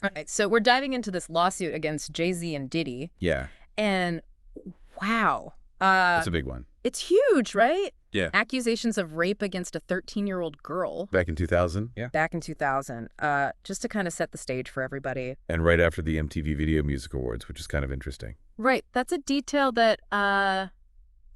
All right, so we're diving into this lawsuit against Jay-Z and Diddy, Yeah, and wow, uh, that's a big one. it's huge, right? Yeah. Accusations of rape against a 13-year-old girl Back in 2000? Yeah. back in 2000. Just to kind of set the stage for everybody. And right after the MTV Video Music Awards, which is kind of interesting. Right, that's a detail that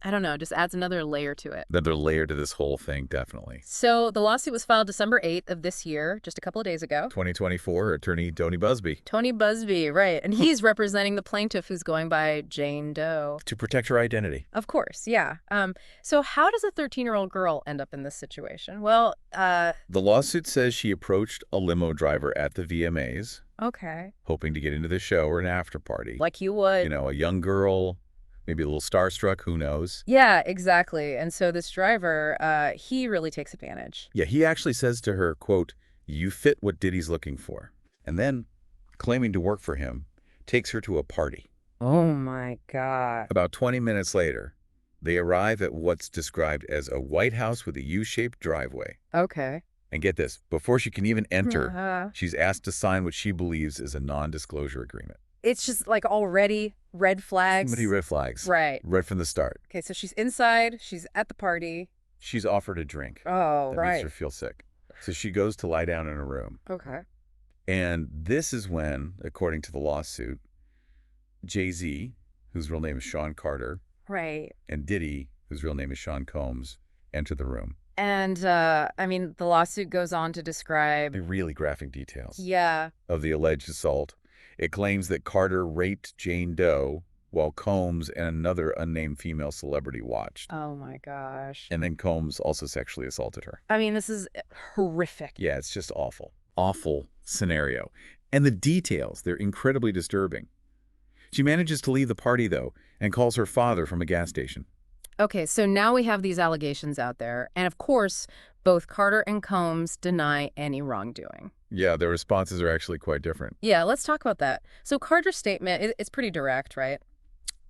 I don't know, just adds another layer to it. Another layer to this whole thing, definitely. So the lawsuit was filed December 8th of this year, just a couple of days ago. 2024, attorney Tony Busby. Tony Busby, right. And he's representing the plaintiff who's going by Jane Doe. To protect her identity. Of course, yeah. So how does a 13-year-old girl end up in this situation? Well, The lawsuit says she approached a limo driver at the VMAs, okay. hoping to get into the show or an after party. Like you would. You know, a young girl, maybe a little starstruck, who knows? Yeah, exactly. And so this driver, he really takes advantage. Yeah, he actually says to her, quote, "You fit what Diddy's looking for." And then, claiming to work for him, takes her to a party. Oh my God. About 20 minutes later, they arrive at what's described as a White House with a U-shaped driveway. Okay. And get this, before she can even enter, Uh-huh. she's asked to sign what she believes is a non-disclosure agreement. It's just like already red flags. So many red flags. Right. Right from the start. Okay, so she's inside, she's at the party. She's offered a drink. Oh, That right. makes her feel sick. So she goes to lie down in a room. Okay. And this is when, according to the lawsuit, Jay-Z, whose real name is Sean Carter, Right. and Diddy, whose real name is Sean Combs, enter the room. And, I mean, the lawsuit goes on to describe, The really graphic details yeah, of the alleged assault. It claims that Carter raped Jane Doe while Combs and another unnamed female celebrity watched. oh my gosh. And then Combs also sexually assaulted her. I mean, this is horrific. Yeah, it's just awful. Awful scenario. And the details, they're incredibly disturbing. She manages to leave the party, though, and calls her father from a gas station. Okay, so now we have these allegations out there, and of course, both Carter and Combs deny any wrongdoing. Yeah, their responses are actually quite different. Yeah, let's talk about that. So Carter's statement, it's pretty direct, right?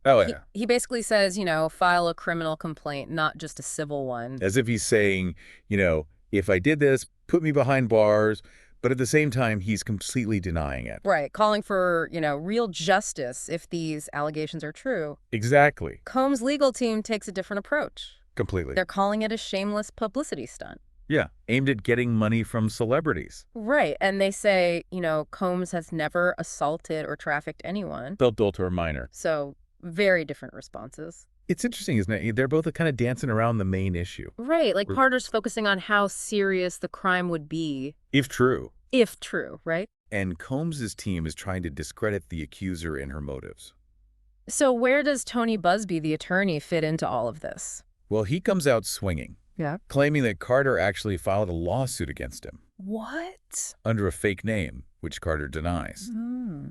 Oh, He, yeah. he basically says, file a criminal complaint, not just a civil one. As if he's saying, if I did this, put me behind bars. But at the same time, he's completely denying it. Right, calling for, real justice if these allegations are true. Exactly. Combs' legal team takes a different approach. Completely. They're calling it a shameless publicity stunt. Yeah, aimed at getting money from celebrities. Right, and they say, Combs has never assaulted or trafficked anyone. Adult or minor. So, very different responses. It's interesting, isn't it? They're both kind of dancing around the main issue. Right, like Carter's focusing on how serious the crime would be. If true. If true, right? And Combs' team is trying to discredit the accuser and her motives. So where does Tony Busby, the attorney, fit into all of this? Well, he comes out swinging, Yeah. claiming that Carter actually filed a lawsuit against him What? under a fake name, which Carter denies. Hmm.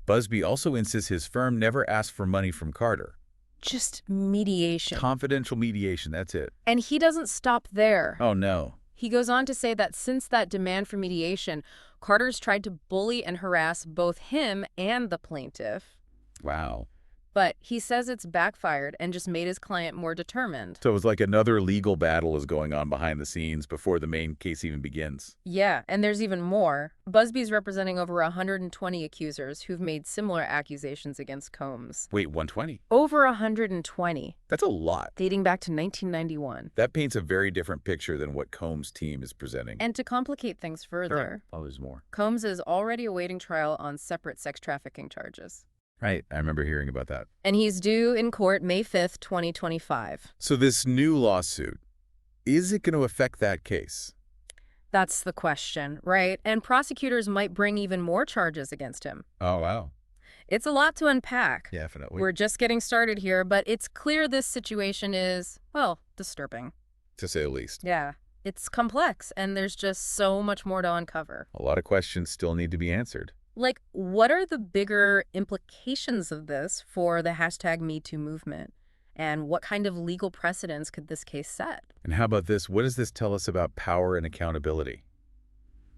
Busby also insists his firm never asked for money from Carter. Just mediation. Confidential mediation, that's it. And he doesn't stop there. Oh, no. He goes on to say that since that demand for mediation, Carter's tried to bully and harass both him and the plaintiff. Wow. But he says it's backfired and just made his client more determined. So it's like another legal battle is going on behind the scenes before the main case even begins. Yeah, and there's even more. Busby's representing over 120 accusers who've made similar accusations against Combs. Wait, 120? Over 120, That's a lot. dating back to 1991. That paints a very different picture than what Combs' team is presenting. And to complicate things further, Oh, there's more. Combs is already awaiting trial on separate sex trafficking charges. Right, I remember hearing about that. And he's due in court May 5th, 2025. So this new lawsuit, is it going to affect that case? That's the question, right? And prosecutors might bring even more charges against him. Oh, wow. It's a lot to unpack. Definitely. We're just getting started here, but it's clear this situation is, well, disturbing. To say the least. Yeah, it's complex, and there's just so much more to uncover. A lot of questions still need to be answered. Like, what are the bigger implications of this for the #MeToo movement? And what kind of legal precedents could this case set? And how about this? What does this tell us about power and accountability?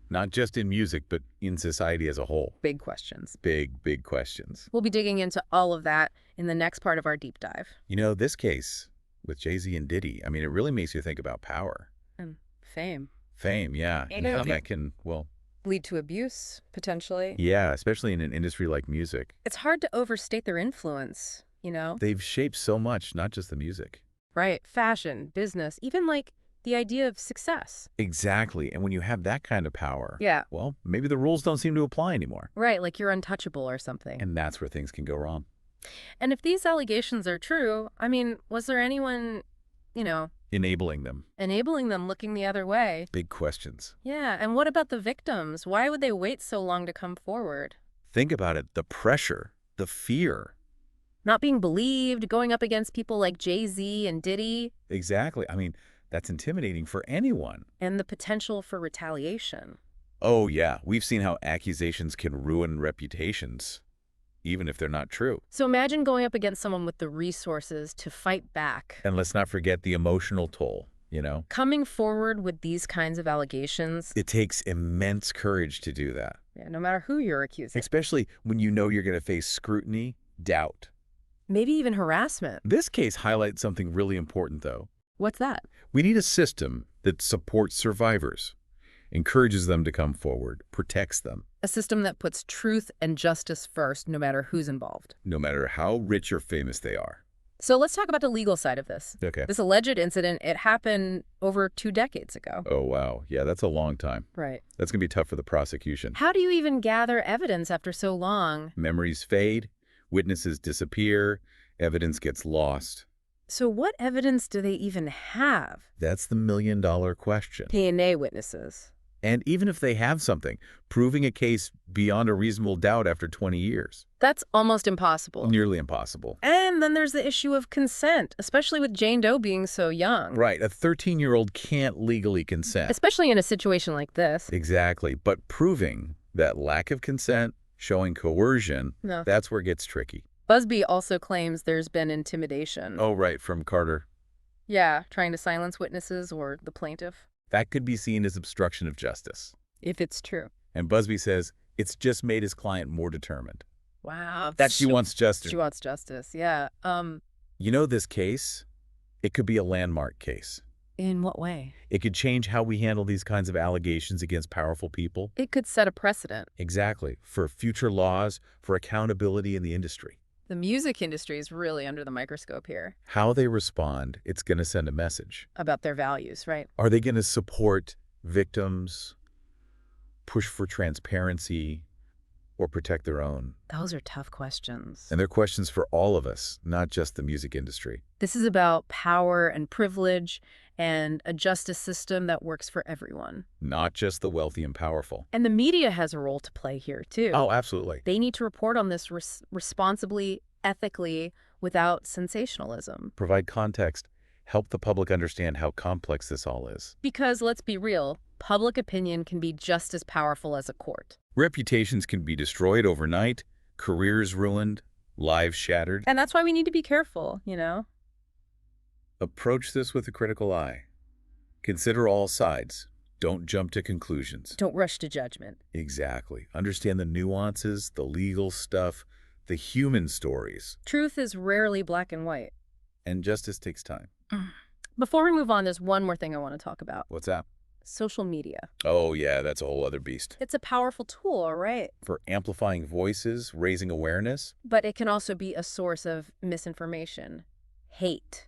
Not just in music, but in society as a whole. Big questions. Big, big questions. We'll be digging into all of that in the next part of our deep dive. This case with Jay-Z and Diddy, it really makes you think about power. And fame. Fame, yeah. And how that can, Lead to abuse, potentially. Yeah, especially in an industry like music. It's hard to overstate their influence, you know? They've shaped so much, not just the music. Right. Fashion, business, even like the idea of success. Exactly. And when you have that kind of power, Yeah. well, maybe the rules don't seem to apply anymore. Right, like you're untouchable or something. And that's where things can go wrong. And if these allegations are true, I mean, was there anyone, Enabling them. enabling them looking the other way? Big questions. Yeah, and what about the victims? Why would they wait so long to come forward? Think about it. The pressure, the fear. Not being believed, going up against people like Jay-Z and Diddy, Exactly. I mean, that's intimidating for anyone. and the potential for retaliation. Oh, yeah. We've seen how accusations can ruin reputations, even if they're not true. So imagine going up against someone with the resources to fight back. And let's not forget the emotional toll, Coming forward with these kinds of allegations, It takes immense courage to do that, yeah, no matter who you're accusing, especially when you know you're going to face scrutiny, doubt. maybe even harassment. This case highlights something really important, though. What's that? We need a system that supports survivors, encourages them to come forward, protects them, A system that puts truth and justice first, no matter who's involved. no matter how rich or famous they are. So let's talk about the legal side of this. Okay. This alleged incident, it happened over 2 decades ago. Oh, wow. Yeah, that's a long time. Right. That's going to be tough for the prosecution. How do you even gather evidence after so long? Memories fade, witnesses disappear, evidence gets lost. So what evidence do they even have? That's the million-dollar question. DNA witnesses. And even if they have something, proving a case beyond a reasonable doubt after 20 years, That's almost impossible. nearly impossible. And then there's the issue of consent, especially with Jane Doe being so young. Right, a 13-year-old can't legally consent. Especially in a situation like this. Exactly, but proving that lack of consent, showing coercion, No. that's where it gets tricky. Busby also claims there's been intimidation. Oh, right, from Carter. Yeah, trying to silence witnesses or the plaintiff. That could be seen as obstruction of justice. If it's true. And Busby says it's just made his client more determined. Wow. That she wants justice. She wants justice, yeah. This case, it could be a landmark case. In what way? It could change how we handle these kinds of allegations against powerful people. It could set a precedent. Exactly. For future laws, for accountability in the industry. The music industry is really under the microscope here. How they respond, it's going to send a message. About their values, right? Are they going to support victims, push for transparency, or protect their own? Those are tough questions. And they're questions for all of us, not just the music industry. This is about power and privilege and a justice system that works for everyone. Not just the wealthy and powerful. And the media has a role to play here, too. Oh, absolutely. They need to report on this responsibly, ethically, without sensationalism. Provide context. Help the public understand how complex this all is. Because, let's be real, public opinion can be just as powerful as a court. Reputations can be destroyed overnight, careers ruined, lives shattered. And that's why we need to be careful, Approach this with a critical eye. Consider all sides. Don't jump to conclusions. Don't rush to judgment. Exactly. Understand the nuances, the legal stuff, the human stories. Truth is rarely black and white. And justice takes time. Before we move on, there's one more thing I want to talk about. What's that? Social media. Oh, yeah, that's a whole other beast. It's a powerful tool, all right? For amplifying voices, raising awareness, But it can also be a source of misinformation, hate.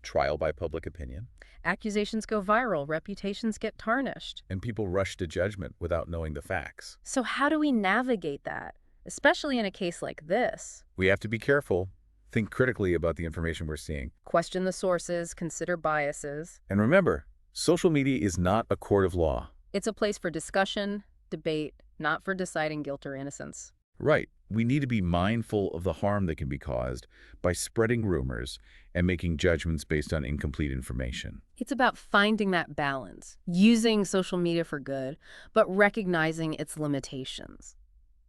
trial by public opinion, Accusations go viral, reputations get tarnished. and people rush to judgment without knowing the facts. So how do we navigate that, especially in a case like this? We have to be careful, think critically about the information we're seeing. Question the sources, consider biases. And remember, social media is not a court of law. It's a place for discussion, debate, not for deciding guilt or innocence. Right. We need to be mindful of the harm that can be caused by spreading rumors and making judgments based on incomplete information. It's about finding that balance, using social media for good, but recognizing its limitations.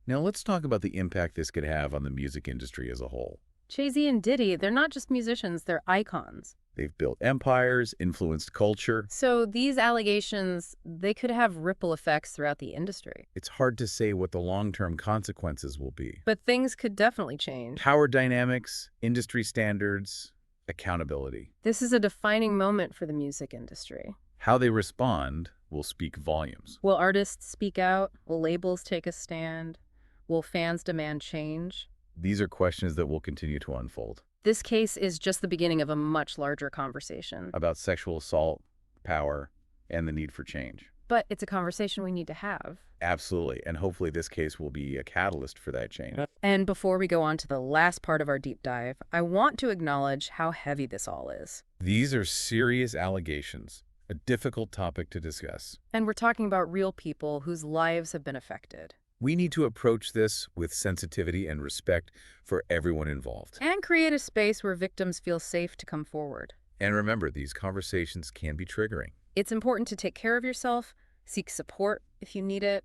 Now let's talk about the impact this could have on the music industry as a whole. Jay-Z and Diddy, they're not just musicians, they're icons. They've built empires, influenced culture. So these allegations, they could have ripple effects throughout the industry. It's hard to say what the long-term consequences will be. But things could definitely change. Power dynamics, industry standards, accountability. This is a defining moment for the music industry. How they respond will speak volumes. Will artists speak out? Will labels take a stand? Will fans demand change? These are questions that will continue to unfold. This case is just the beginning of a much larger conversation. About sexual assault, power, and the need for change. But it's a conversation we need to have. Absolutely, and hopefully this case will be a catalyst for that change. And before we go on to the last part of our deep dive, I want to acknowledge how heavy this all is. These are serious allegations, a difficult topic to discuss. And we're talking about real people whose lives have been affected. We need to approach this with sensitivity and respect for everyone involved. And create a space where victims feel safe to come forward. And remember, these conversations can be triggering. It's important to take care of yourself, seek support if you need it.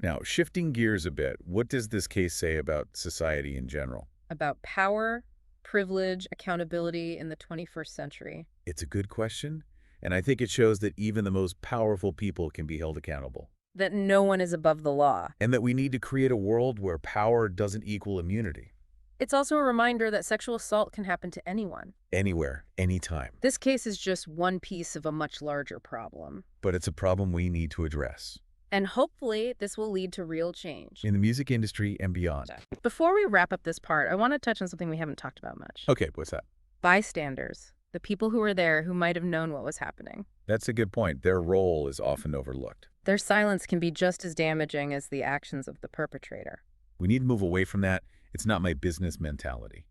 Now, shifting gears a bit, what does this case say about society in general? About power, privilege, accountability in the 21st century. It's a good question, and I think it shows that even the most powerful people can be held accountable. That no one is above the law. And that we need to create a world where power doesn't equal immunity. It's also a reminder that sexual assault can happen to anyone. Anywhere, anytime. This case is just one piece of a much larger problem. But it's a problem we need to address. And hopefully, this will lead to real change. In the music industry and beyond. Before we wrap up this part, I want to touch on something we haven't talked about much. Okay, what's that? Bystanders. The people who were there who might have known what was happening. That's a good point. Their role is often overlooked. Their silence can be just as damaging as the actions of the perpetrator. We need to move away from that. It's not my business mentality.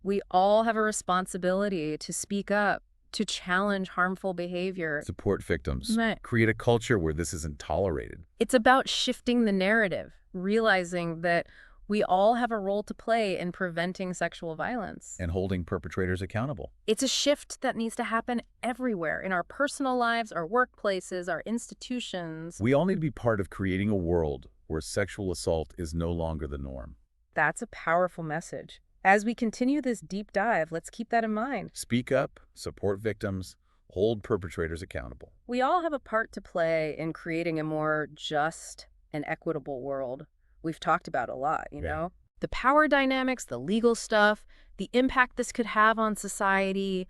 We all have a responsibility to speak up, to challenge harmful behavior. Support victims. Right. Create a culture where this isn't tolerated. It's about shifting the narrative, realizing that we all have a role to play in preventing sexual violence. And holding perpetrators accountable. It's a shift that needs to happen everywhere, in our personal lives, our workplaces, our institutions. We all need to be part of creating a world where sexual assault is no longer the norm. That's a powerful message. As we continue this deep dive, let's keep that in mind. Speak up, support victims, hold perpetrators accountable. We all have a part to play in creating a more just and equitable world. We've talked about a lot, you know? The power dynamics, the legal stuff, the impact this could have on society.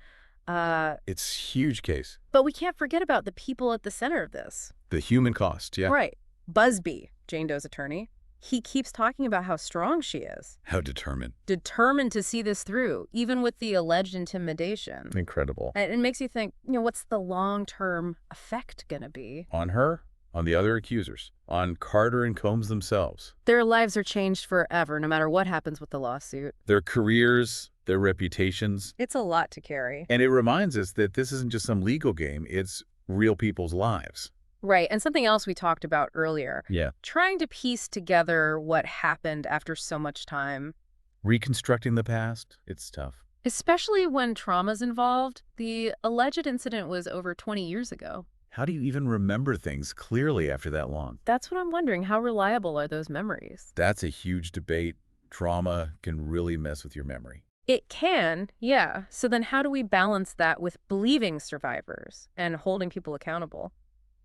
It's a huge case. But we can't forget about the people at the center of this. The human cost, yeah. Right. Busby, Jane Doe's attorney, he keeps talking about how strong she is. How determined. Determined to see this through, even with the alleged intimidation. Incredible. And it makes you think, what's the long-term effect going to be? On her, on the other accusers, on Carter and Combs themselves. Their lives are changed forever, no matter what happens with the lawsuit. Their careers, their reputations. It's a lot to carry. And it reminds us that this isn't just some legal game, it's real people's lives. Right, and something else we talked about earlier. Yeah. Trying to piece together what happened after so much time. Reconstructing the past, it's tough. Especially when trauma's involved. The alleged incident was over 20 years ago. How do you even remember things clearly after that long? That's what I'm wondering. How reliable are those memories? That's a huge debate. Trauma can really mess with your memory. It can, yeah. So then how do we balance that with believing survivors and holding people accountable?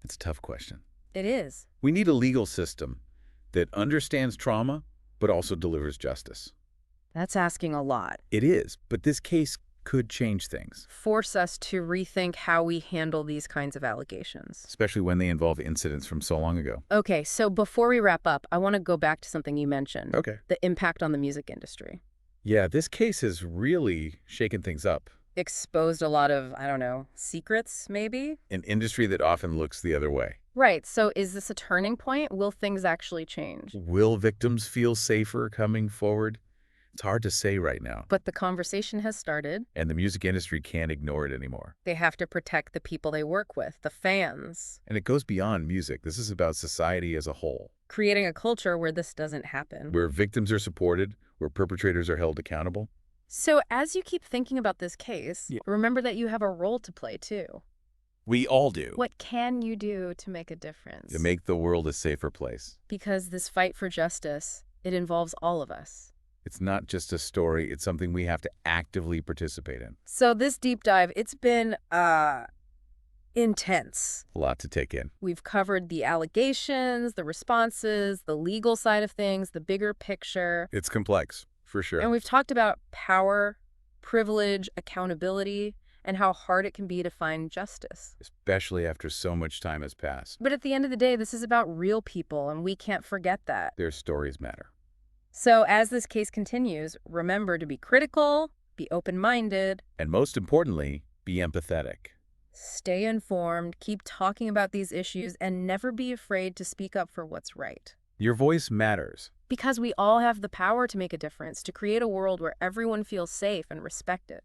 It's a tough question. It is. We need a legal system that understands trauma, but also delivers justice. That's asking a lot. It is, but this case could change things. Force us to rethink how we handle these kinds of allegations. Especially when they involve incidents from so long ago. Okay, so before we wrap up, I want to go back to something you mentioned. Okay. The impact on the music industry. Yeah, this case has really shaken things up. Exposed a lot of, secrets, maybe? An industry that often looks the other way. Right, so is this a turning point? Will things actually change? Will victims feel safer coming forward? It's hard to say right now. But the conversation has started. And the music industry can't ignore it anymore. They have to protect the people they work with, the fans. And it goes beyond music. This is about society as a whole. Creating a culture where this doesn't happen. Where victims are supported, where perpetrators are held accountable. So as you keep thinking about this case, remember that you have a role to play too. We all do. What can you do to make a difference? To make the world a safer place. Because this fight for justice, it involves all of us. It's not just a story, it's something we have to actively participate in. So this deep dive, it's been intense. A lot to take in. We've covered the allegations, the responses, the legal side of things, the bigger picture. It's complex, for sure. And we've talked about power, privilege, accountability, and how hard it can be to find justice. Especially after so much time has passed. But at the end of the day, this is about real people, and we can't forget that. Their stories matter. So as this case continues, remember to be critical, be open-minded, And most importantly, be empathetic. stay informed, keep talking about these issues, and never be afraid to speak up for what's right. Your voice matters. Because we all have the power to make a difference, to create a world where everyone feels safe and respected.